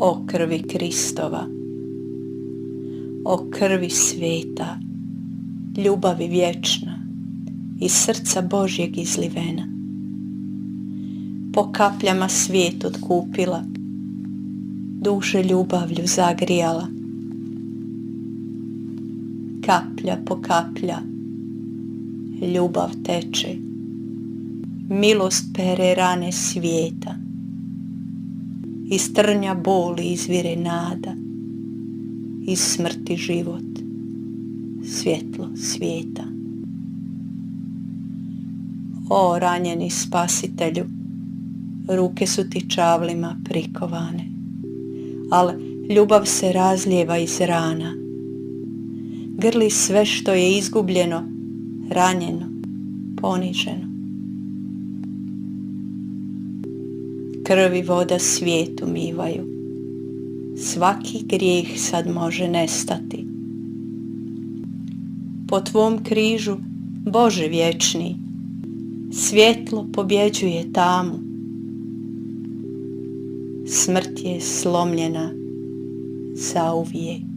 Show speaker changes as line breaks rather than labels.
O krvi Kristova, o krvi sveta, ljubavi vječna, iz srca Božjeg izlivena, po kapljama svijet otkupila, duše ljubavlju zagrijala. Kaplja po kaplja, ljubav teče, milost pere rane svijeta, iz trnja boli izvire nada, iz smrti život, svjetlo svijeta. O ranjeni spasitelju, ruke su ti čavlima prikovane, al ljubav se razlijeva iz rana, grli sve što je izgubljeno, ranjeno, poniženo. Krv i voda svijet umivaju, svaki grijeh sad može nestati. Po tvom križu, Bože vječni, svjetlo pobjeđuje tamu. Smrt je slomljena zauvijek.